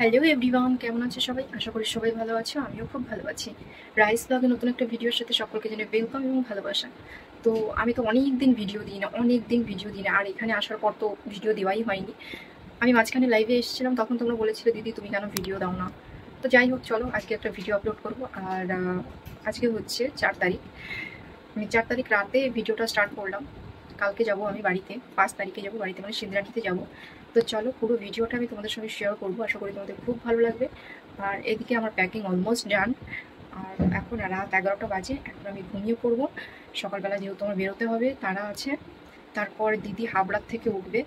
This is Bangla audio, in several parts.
হ্যালো এভরিওয়ান, কেমন আছে সবাই? আশা করি সবাই ভালো আছো, আমিও খুব ভালো আছি। রাইস ব্লগে নতুন একটা ভিডিওর সাথে সকলকে জানাই ওয়েলকাম এবং ভালোবাসা। তো আমি তো অনেক দিন ভিডিও দিই না, আর এখানে আসার পর তো ভিডিও দেওয়াই হয়নি। আমি মাঝখানে লাইভে এসেছিলাম, তখন তোমরা বলেছিলে দিদি তুমি কেন ভিডিও দাও না। তো যাই হোক, চলো আজকে একটা ভিডিও আপলোড করবো। আর আজকে হচ্ছে 4 তারিখ। আমি 4 তারিখ রাতে ভিডিওটা স্টার্ট করলাম। কালকে যাব আমি বাড়িতে, 5 তারিখে যাব বাড়িতে, মানে সিন্দ্রাটিতে যাব। তো চলো পুরো ভিডিওটা আমি তোমাদের সঙ্গে শেয়ার করবো, আশা করি তোমাদের খুব ভালো লাগবে। আর এদিকে আমার প্যাকিং অলমোস্ট ডান। আর এখন রাত 11টা বাজে, এখন আমি ঘুমিয়ে পড়বো। সকালবেলা যেহেতু আমার বেরোতে হবে, তারা আছে। তারপর দিদি হাবড়ার থেকে উঠবে,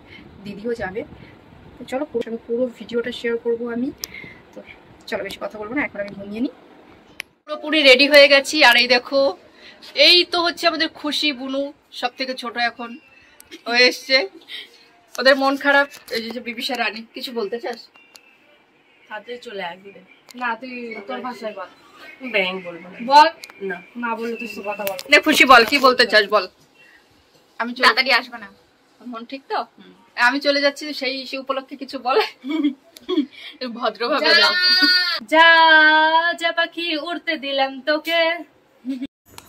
দিদিও যাবে। তো চলো আমি পুরো ভিডিওটা শেয়ার করবো আমি। তো চলো বেশি কথা বলবো না, এখন আমি ঘুমিয়ে নিই। পুরোপুরি রেডি হয়ে গেছি। আর এই দেখো, এই তো হচ্ছে আমাদের খুশি বুনু, সব থেকে ছোট এখন হয়ে এসছে। ওদের মন খারাপ, এই যে বিবিসা রানী। কিছু বলতে চাস? হাতে চলে আসবি না, তুই তোর ভাষায় বল। ব্যাং বলবো বল না, না বললে তুই কথা বল। না খুশি বল, কি বলতে চাস বল। আমি তাড়াতাড়ি আসবে না, মন ঠিক তো? আমি চলে যাচ্ছি, সেই উপলক্ষে কিছু বলে ভদ্রভাবে যা যা পাখি উড়তে দিলাম তোকে।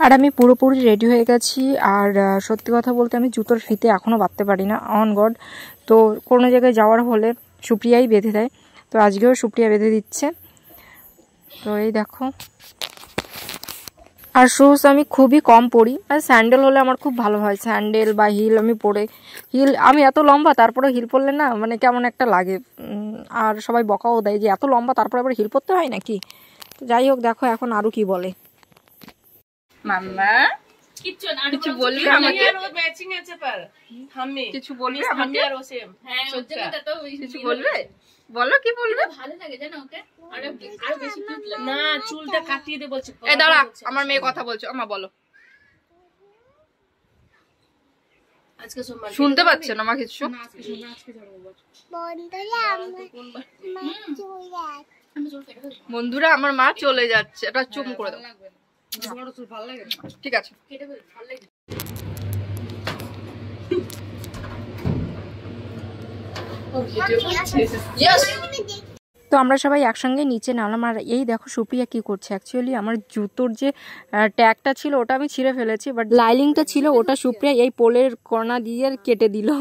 আর আমি পুরোপুরি রেডি হয়ে গেছি। আর সত্যি কথা বলতে আমি জুতোর ফিতে এখনও বাঁধতে পারি না, অন গড। তো কোনো জায়গায় যাওয়ার হলে সুপ্রিয়াই বেঁধে দেয়, তো আজকেও সুপ্রিয়া বেঁধে দিচ্ছে। তো এই দেখো, আর শুজ আমি খুবই কম পরি, আর স্যান্ডেল হলে আমার খুব ভালো হয়। স্যান্ডেল বা হিল আমি পরে, হিল আমি এত লম্বা তারপরে হিল পরলে না মানে কেমন একটা লাগে। আর সবাই বকাও দেয় যে এত লম্বা তারপরে আবার হিল পরতে হয় নাকি। তো যাই হোক, দেখো এখন আরও কি বলে। মাম্মা কিচ্ছু না, কিছু বলবি আমাকে? ম্যাচিং আছে পার হামে কিছু বলবি আমাকে? আর ও সেম হ্যাঁ, ওর জন্য তো কিছু বলবে? বলো কি বলবে? ভালো লাগে জানো ওকে, আর বেশি কিউট লাগে না। চুলটা কাটিয়ে দে বলছে। এই দাঁড়া, আমার মেয়ে কথা বলছো, আমা বলো। আজকে সোমবার শুনতে পাচ্ছে না মা কিছু? না, আজকে সোমবার, আজকে যাবো বল। বন্ধুরা আমার মা চলে যাচ্ছে, এটা চুম করে দাও। বড় চুল ভালো লাগে না, ঠিক আছে, কেটে ফেল, ভালো লাগে। তো আমরা সবাই একসঙ্গে নিচে নামলাম। আর এই দেখো সুপ্রিয়া কি করছে। অ্যাকচুয়ালি আমার জুতোর যে ট্যাগটা ছিল ওটা আমি ছিঁড়ে ফেলেছি, বাট লাইলিংটা ছিল ওটা সুপ্রিয়া এই পোলের কণা দিয়ে কেটে দিল।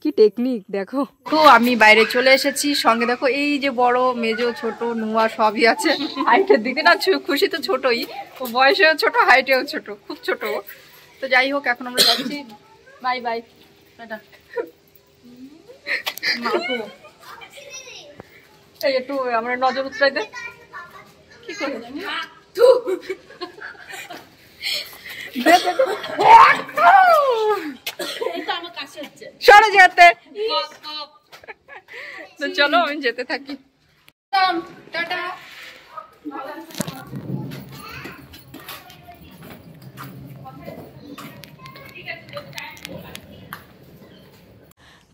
কি টেকনিক দেখো। তো আমি বাইরে চলে এসেছি, সঙ্গে দেখো এই যে বড় মেজো ছোট নুয়া সবই আছে। হাইটের দিকে না খুশি তো ছোটই, ও বয়সেও ছোট, হাইটেও ছোট, খুব ছোট। তো যাই হোক, এখন আমরা যাচ্ছি। Bye bye, tata. এই একটু আমরা নজর উৎসাই দে, কি করে জানি সরে যেতে। তো চলো আমি যেতে থাকি, টাটা।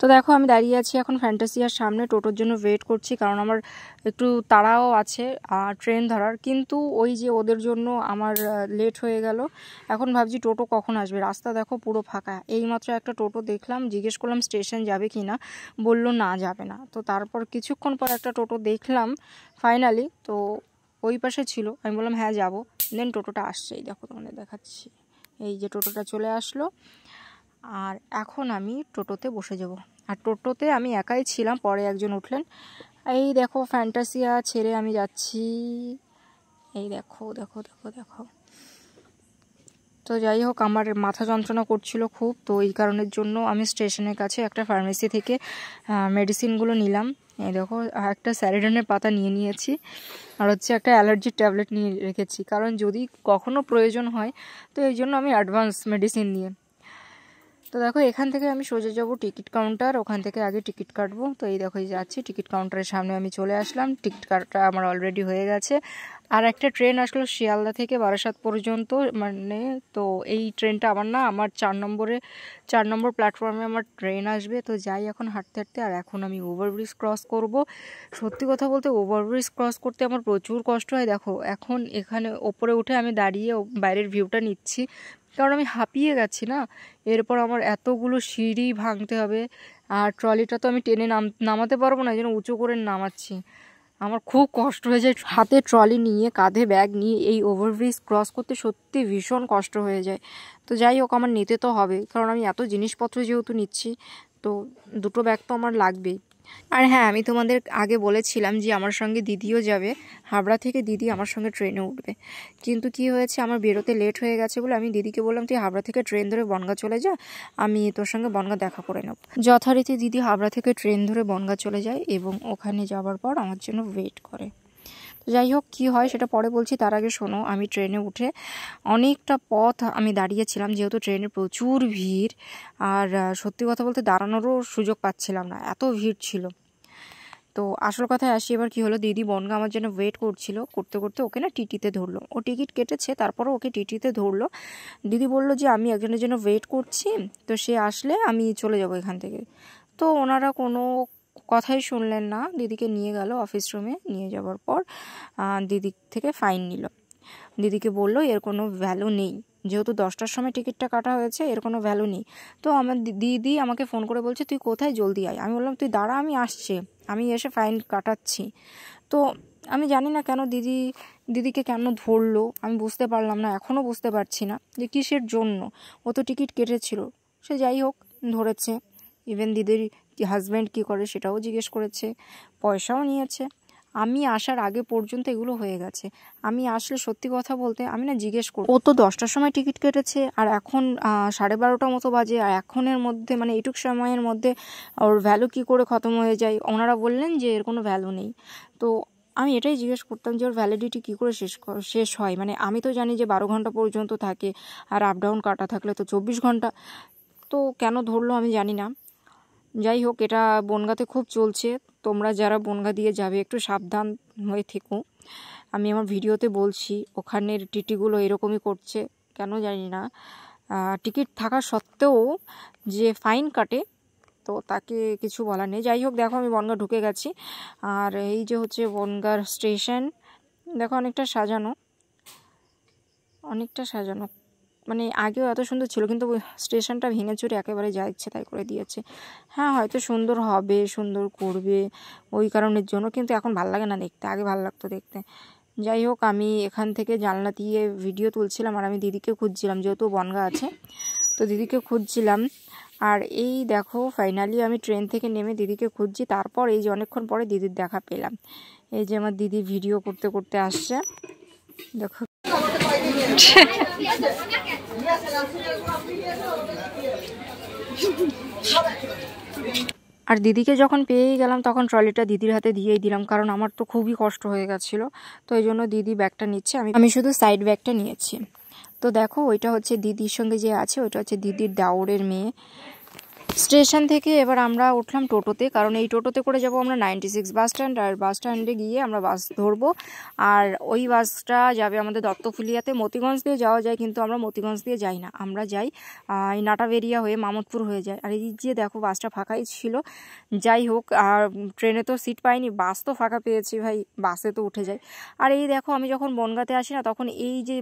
তো দেখো আমি দাঁড়িয়ে আছি এখন ফ্যান্টাসিয়ার সামনে, টোটোর জন্য ওয়েট করছি, কারণ আমার একটু তাড়াও আছে ট্রেন ধরার। কিন্তু ওই যে ওদের জন্য আমার লেট হয়ে গেল। এখন ভাবছি টোটো কখন আসবে। রাস্তা দেখো পুরো ফাঁকা। এইমাত্র একটা টোটো দেখলাম, জিজ্ঞেস করলাম স্টেশন যাবে কি না, বললো না যাবে না। তো তারপর কিছুক্ষণ পর একটা টোটো দেখলাম ফাইনালি, তো ওই পাশে ছিল। আমি বললাম হ্যাঁ যাবো। দেন টোটোটা আসছে, এই দেখো তোমাদের দেখাচ্ছি, এই যে টোটোটা চলে আসলো। আর এখন আমি টোটোতে বসে যাব। আর টোটোতে আমি একাই ছিলাম, পরে একজন উঠলেন। এই দেখো ফ্যান্টাসিয়া ছেড়ে আমি যাচ্ছি, এই দেখো দেখো দেখো দেখো। তো যাই হোক, আমার মাথা যন্ত্রণা করছিল খুব, তো এই কারণের জন্য আমি স্টেশনের কাছে একটা ফার্মেসি থেকে মেডিসিনগুলো নিলাম। এই দেখো একটা স্যারিডনের পাতা নিয়ে নিয়েছি, আর হচ্ছে একটা অ্যালার্জির ট্যাবলেট নিয়ে রেখেছি, কারণ যদি কখনো প্রয়োজন হয়। তো এই জন্য আমি অ্যাডভান্স মেডিসিন নিয়ে। তো দেখো এখান থেকে আমি সোজা যাবো টিকিট কাউন্টার, ওখান থেকে আগে টিকিট কাটবো। তো এই দেখো যাচ্ছি টিকিট কাউন্টারের সামনে আমি চলে আসলাম। টিকিট কাটা আমার অলরেডি হয়ে গেছে। আর একটা ট্রেন আসলো শিয়ালদা থেকে বারাসাত পর্যন্ত, মানে তো এই ট্রেনটা আমার না, আমার 4 নম্বর প্ল্যাটফর্মে আমার ট্রেন আসবে। তো যাই এখন হাঁটতে হাঁটতে। আর এখন আমি ওভারব্রিজ ক্রস করব। সত্যি কথা বলতে ওভারব্রিজ ক্রস করতে আমার প্রচুর কষ্ট হয়। দেখো এখন এখানে ওপরে উঠে আমি দাঁড়িয়ে বাইরের ভিউটা নিচ্ছি, কারণ আমি হাঁপিয়ে গেছি না। এরপর আমার এতগুলো সিঁড়ি ভাঙতে হবে, আর ট্রলিটা তো আমি টেনে নামাতে পারবো না, এই জন্য উঁচু করে নামাচ্ছি। আমার খুব কষ্ট হয়ে যায়, হাতে ট্রলি নিয়ে কাঁধে ব্যাগ নিয়ে এই ওভারব্রিজ ক্রস করতে সত্যি ভীষণ কষ্ট হয়ে যায়। তো যাই হোক, আমার নিতে তো হবে, কারণ আমি এত জিনিসপত্র যেহেতু নিচ্ছি, তো দুটো ব্যাগ তো আমার লাগবেই। আর হ্যাঁ, আমি তোমাদের আগে বলেছিলাম যে আমার সঙ্গে দিদিও যাবে, হাবড়া থেকে দিদি আমার সঙ্গে ট্রেনে উঠবে। কিন্তু কি হয়েছে, আমার বেরোতে লেট হয়ে গেছে বলে আমি দিদিকে বললাম তুই হাবড়া থেকে ট্রেন ধরে বনগাঁ চলে যা, আমি তোর সঙ্গে বনগাঁ দেখা করে নেব। যথারীতি দিদি হাবড়া থেকে ট্রেন ধরে বনগাঁ চলে যায় এবং ওখানে যাওয়ার পর আমার জন্য ওয়েট করে। যাই হোক, কী হয় সেটা পরে বলছি, তার আগে শোনো, আমি ট্রেনে উঠে অনেকটা পথ আমি দাঁড়িয়েছিলাম, যেহেতু ট্রেনে প্রচুর ভিড়, আর সত্যি কথা বলতে দাঁড়ানোরও সুযোগ পাচ্ছিলাম না, এত ভিড় ছিল। তো আসল কথায় আসি, এবার কি হলো, দিদি বনগাঁ আমার জন্য ওয়েট করছিল, করতে করতে ওকে না টিটিতে ধরলো। ও টিকিট কেটেছে, তারপরও ওকে টিটিতে ধরলো। দিদি বললো যে আমি একজনের জন্য ওয়েট করছি, তো সে আসলে আমি চলে যাব এখান থেকে। তো ওনারা কোনো কথাই শুনলেন না, দিদিকে নিয়ে গেল অফিস রুমে। নিয়ে যাওয়ার পর দিদি থেকে ফাইন নিল। দিদিকে বললো এর কোনো ভ্যালু নেই, যেহেতু 10টার সময় টিকিটটা কাটা হয়েছে, এর কোনো ভ্যালু নেই। তো আমার দিদি আমাকে ফোন করে বলছে তুই কোথায়, জলদি আয়। আমি বললাম তুই দাঁড়া, আমি আসছি, আমি এসে ফাইন কাটাচ্ছি। তো আমি জানি না কেন দিদিকে কেন ধরলো, আমি বুঝতে পারলাম না, এখনও বুঝতে পারছি না যে কিসের জন্য। ও তো টিকিট কেটেছিল, সে যাই হোক ধরেছে। ইভেন দিদির হাজব্যান্ড কী করে সেটাও জিজ্ঞেস করেছে, পয়সাও নিয়েছে। আমি আসার আগে পর্যন্ত এগুলো হয়ে গেছে। আমি আসলে সত্যি কথা বলতে আমি না জিজ্ঞেস করব, ও তো 10টার সময় টিকিট কেটেছে, আর এখন 12:30 মতো বাজে, আর এখনের মধ্যে মানে এইটুক সময়ের মধ্যে ওর ভ্যালু কি করে খতম হয়ে যায়। ওনারা বললেন যে এর কোনো ভ্যালু নেই। তো আমি এটাই জিজ্ঞেস করতাম যে ওর ভ্যালিডিটি কী করে শেষ হয়। মানে আমি তো জানি যে 12 ঘন্টা পর্যন্ত থাকে, আর আপ ডাউন কাটা থাকলে তো 24 ঘন্টা। তো কেন ধরলো আমি জানি না। যাই হোক, এটা বনগাঁতে খুব চলছে, তোমরা যারা বনগাঁ দিয়ে যাবে একটু সাবধান হয়ে থেকো। আমি আমার ভিডিওতে বলছি, ওখানের টিটিগুলো এরকমই করছে, কেন জানি না। টিকিট থাকা সত্ত্বেও যে ফাইন কাটে, তো তাকে কিছু বলার নেই। যাই হোক, দেখো আমি বনগাঁ ঢুকে গেছি, আর এই যে হচ্ছে বনগাঁর স্টেশন, দেখো অনেকটা সাজানো, মানে আগেও এত সুন্দর ছিল, কিন্তু স্টেশনটা ভেঙে চুরে একেবারে যা ইচ্ছে তাই করে দিয়েছে। হ্যাঁ, হয়তো সুন্দর হবে, সুন্দর করবে ওই কারণের জন্য, কিন্তু এখন ভালো লাগে না দেখতে, আগে ভালো লাগতো দেখতে। যাই হোক, আমি এখান থেকে জানলা দিয়ে ভিডিও তুলছিলাম, আর আমি দিদিকে খুঁজছিলাম, যেহেতু বনগাঁ আছে তো দিদিকে খুঁজছিলাম। আর এই দেখো ফাইনালি আমি ট্রেন থেকে নেমে দিদিকে খুঁজছি, তারপর এই যে অনেকক্ষণ পরে দিদির দেখা পেলাম। এই যে আমার দিদি ভিডিও করতে করতে আসছে, দেখো। আর দিদিকে যখন পেয়েই গেলাম, তখন ট্রলিটা দিদির হাতে দিয়েই দিলাম, কারণ আমার তো খুবই কষ্ট হয়ে গেছিলো। তো এই জন্য দিদি ব্যাগটা নিচ্ছে, আমি শুধু সাইড ব্যাগটা নিয়েছি। তো দেখো, ওইটা হচ্ছে দিদির সঙ্গে যে আছে, ওইটা হচ্ছে দিদির দেওরের মেয়ে। স্টেশন থেকে এবার আমরা উঠলাম টোটোতে, কারণ এই টোটোতে করে যাব আমরা 96 বাস স্ট্যান্ড, আর বাস স্ট্যান্ডে গিয়ে আমরা বাস ধরবো। আর ওই বাসটা যাবে আমাদের দত্তফুলিয়াতে। মতিগঞ্জ দিয়ে যাওয়া যায়, কিন্তু আমরা মতিগঞ্জ দিয়ে যাই না, আমরা যাই এই নাটাবেরিয়া হয়ে মামদপুর হয়ে যায়। আর এই যে দেখো বাসটা ফাঁকাই ছিল। যাই হোক, আর ট্রেনে তো সিট পাইনি, বাস তো ফাঁকা পেয়েছি ভাই, বাসে তো উঠে যাই। আর এই দেখো, আমি যখন বনগাঁতে আসি না, তখন এই যে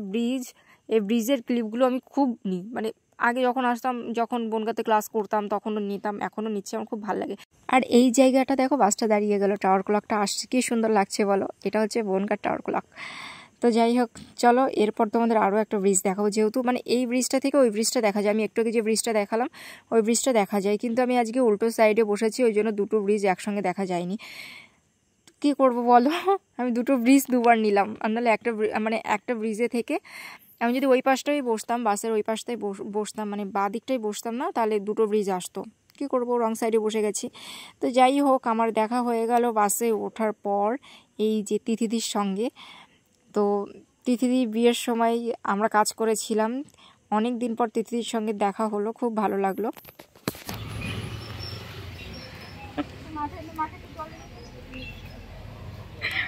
এই ব্রিজের ক্লিপগুলো আমি খুব নিই। মানে আগে যখন আসতাম, যখন বনগাঁতে ক্লাস করতাম তখনও নিতাম, এখনও নিচ্ছি, আমার খুব ভালো লাগে। আর এই জায়গাটা দেখো, বাসটা দাঁড়িয়ে গেল, টাওয়ার ক্লকটা আসছে, কি সুন্দর লাগছে বলো। এটা হচ্ছে বনগাঁ টাওয়ার ক্লক। তো যাই হোক, চলো এরপর তোমাদের আরও একটা ব্রিজ দেখাবো, যেহেতু মানে এই ব্রিজটা থেকে ওই ব্রিজটা দেখা যায়। আমি একটু আগে যে ব্রিজটা দেখালাম, ওই ব্রিজটা দেখা যায়, কিন্তু আমি আজকে উল্টো সাইডে বসেছি, ওই জন্য দুটো ব্রিজ একসঙ্গে দেখা যায়নি। কি করব বলো, আমি দুটো ব্রিজ দুবার নিলাম। আর নাহলে একটা ব্রিজে থেকে আমি যদি ওই পাশটাই বসতাম, বাসের ওই পাশটাই বসতাম, মানে বাঁ দিকটাই বসতাম না, তাহলে দুটো ব্রিজ আসতো। কি করব, রং সাইডে বসে গেছি। তো যাই হোক, আমার দেখা হয়ে গেল বাসে ওঠার পর এই যে তিথিদির সঙ্গে। তো তিথিদির বিয়ের সময় আমরা কাজ করেছিলাম, অনেক দিন পর তিথিদির সঙ্গে দেখা হলো, খুব ভালো লাগলো।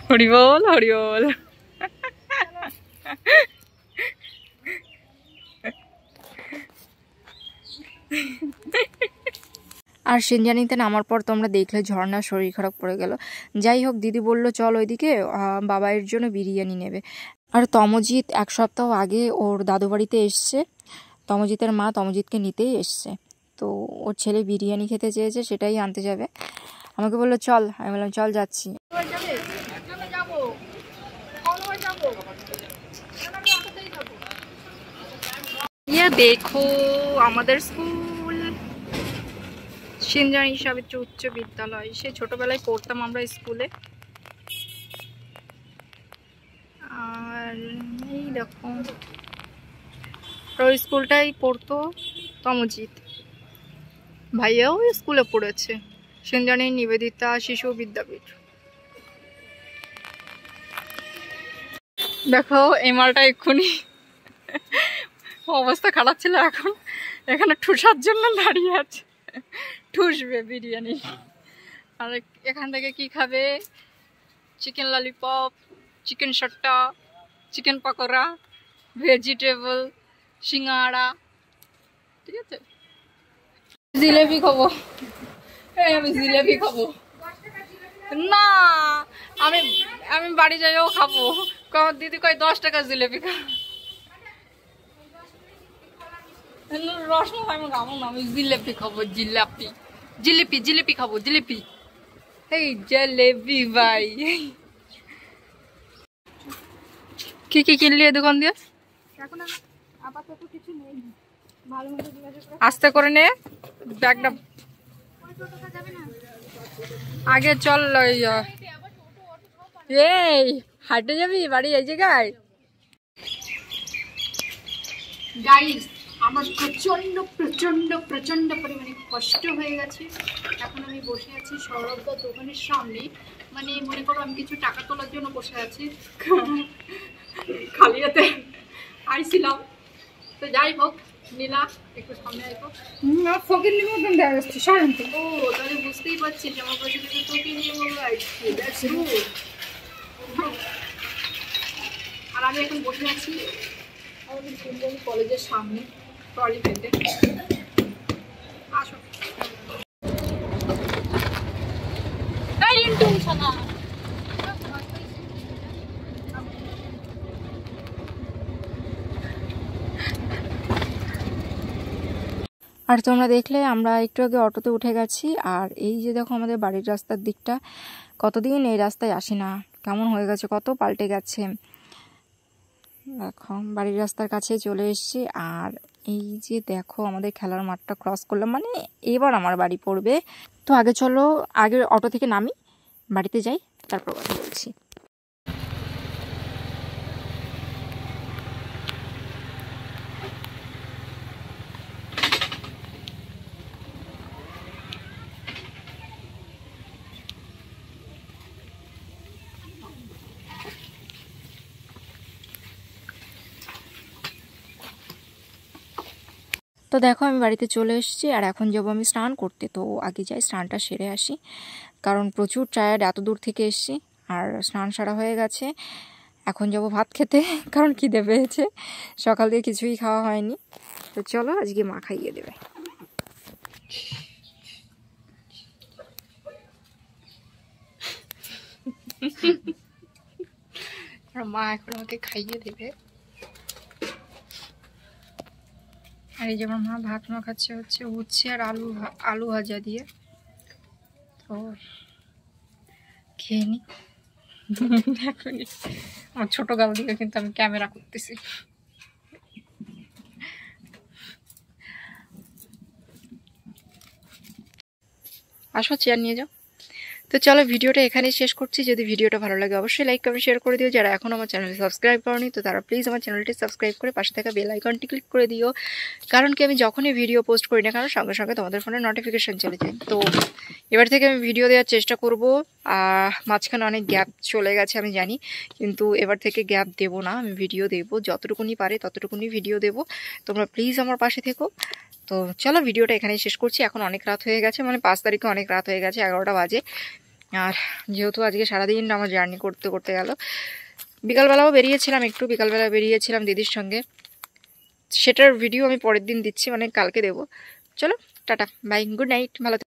হরি বল, হরি বল। আর সেনজানিতে নামার পর তোমরা দেখলে ঝর্ণার শরীর খারাপ পড়ে গেল। যাই হোক, দিদি বলল চল ওইদিকে, বাবাইয়ের জন্য বিরিয়ানি নেবে। আর তমজিৎ 1 সপ্তাহ আগে ওর দাদু বাড়িতে এসছে, তমজিতের মা তমজিৎকে নিতেই এসছে। তো ওর ছেলে বিরিয়ানি খেতে চেয়েছে, সেটাই আনতে যাবে। আমাকে বললো চল, আমি বললাম চল যাচ্ছি। ये देखो আমাদের স্কুল সিনজানি সাবিত্রী উচ্চ বিদ্যালয়। সে ছোটবেলায় পড়তাম আমরা স্কুলে। আর এই দেখো ওই স্কুলটাই পড়তো তমজিৎ, ভাইয়াও স্কুলে পড়েছে, সিনজানি নিবেদিতা শিশু বিদ্যাপীঠ। দেখো এই মালটা এক্ষুনি অবস্থা খারাপ ছিল, এখন এখানে ঠুসার জন্য দাঁড়িয়ে আছে, ঠুসবে বিরিয়ানি। আর এখান থেকে কি খাবে? চিকেন ললিপপ, চিকেন সট্টা, চিকেন পকোড়া, ভেজিটেবল, সিঙ্গাড়া, ঠিক আছে। জিলেবি খাবো, আমি জিলেবি খাবো না, আমি আমি বাড়ি যাইও খাবো। দিদি কয় 10 টাকা জিলেবি খা, রসমালাই আমি খাবো না, আমি জিলেপি খাবো। জিলাপি জিলিপি জিলিপি খাবো, জিলিপি। এই জলেবি ভাই। কি কি কিনলি এই দোকান দিয়ে? আস্তে করে নে ব্যাগটা, আগে চল। এই হাঁটে যাবি বাড়ি এই জায়গায়? গাইস আমার প্রচন্ড প্রচন্ড প্রচন্ড পরিমাণে কষ্ট হয়ে গেছে। এখন আমি বসে আছি সৌরভদার দোকানের সামনে, মানে মনে করো আমি কিছু টাকা তোলার জন্য বসে আছি, খালি হাতে আইছিলাম। তো যাই হোক, নীলা একটু সামনে আইবো। ফকির নিমন্ত্রণ দেওয়া যাচ্ছে সারান্তে। ও তাহলে বুঝতেই পারছিস আমার কাছে কিন্তু ফকির নিমন্ত্রণ আসছে। That's good. আর আমি এখন বসে আছি আমাদের সিনজানি কলেজের সামনে ট্রলি পেতে। আসো এই রিন্টু সোনা। আর তোমরা দেখলে আমরা একটু আগে অটোতে উঠে গেছি। আর এই যে দেখো আমাদের বাড়ির রাস্তার দিকটা, কতদিন এই রাস্তায় আসি না, কেমন হয়ে গেছে, কত পাল্টে গেছে। দেখো বাড়ির রাস্তার কাছে চলে এসেছি। আর এই যে দেখো আমাদের খেলার মাঠটা ক্রস করলাম, মানে এবার আমার বাড়ি পড়বে। তো আগে চলো, আগে অটো থেকে নামি, বাড়িতে যাই, তারপর কথা বলছি। তো দেখো আমি বাড়িতে চলে এসেছি। আর এখন যাবো আমি স্নান করতে। তো আগে যাই স্নানটা সেরে আসি, কারণ প্রচুর টায়ার্ড, এত দূর থেকে এসেছি। আর স্নান সারা হয়ে গেছে, এখন যাব ভাত খেতে, কারণ খিদে পেয়েছে, সকাল দিয়ে কিছুই খাওয়া হয়নি। তো চলো আজকে মা খাইয়ে দেবে। মা এখন আমাকে খাইয়ে দেবে। আর এই যেমন মা ভাত মাখাচ্ছে হচ্ছে উচ্ছে আর আলু ভাজা দিয়ে। তো খেয়ে নি। আমার ছোট গাল দিয়ে কিন্তু আমি ক্যামেরা করতেছি। আসো চেয়ার নিয়ে যাও। তো চলো ভিডিওটা এখানেই শেষ করছি। যদি ভিডিওটা ভালো লাগে অবশ্যই লাইক কমেন্ট শেয়ার করে দিও। যারা এখন আমার চ্যানেলটি সাবস্ক্রাইব করনি তো তারা প্লিজ আমার চ্যানেলটি সাবস্ক্রাইব করে পাশে থাকা বেল আইকনটি ক্লিক করে দিও, কারণ কি আমি যখনই ভিডিও পোস্ট করি না কারণ সঙ্গে সঙ্গে তোমাদের ফোনে নোটিফিকেশান চলে যায়। তো এবার থেকে আমি ভিডিও দেওয়ার চেষ্টা করব। মাঝখানে অনেক গ্যাপ চলে গেছে আমি জানি, কিন্তু এবার থেকে গ্যাপ দেব না, আমি ভিডিও দেবো, যতটুকুনি পারে ততটুকুনি ভিডিও দেবো। তোমরা প্লিজ আমার পাশে থেকো। তো চলো ভিডিওটা এখানেই শেষ করছি। এখন অনেক রাত হয়ে গেছে, মানে 5 তারিখে অনেক রাত হয়ে গেছে, 11টা বাজে। আর যেহেতু আজকে সারাদিন আমার জার্নি করতে করতে গেল, বিকালবেলাও বেরিয়েছিলাম, একটু বিকালবেলা বেরিয়েছিলাম দিদির সঙ্গে, সেটার ভিডিও আমি পরের দিন দিচ্ছি, মানে কালকে দেবো। চলো টাটা বাই, গুড নাইট, ভালো।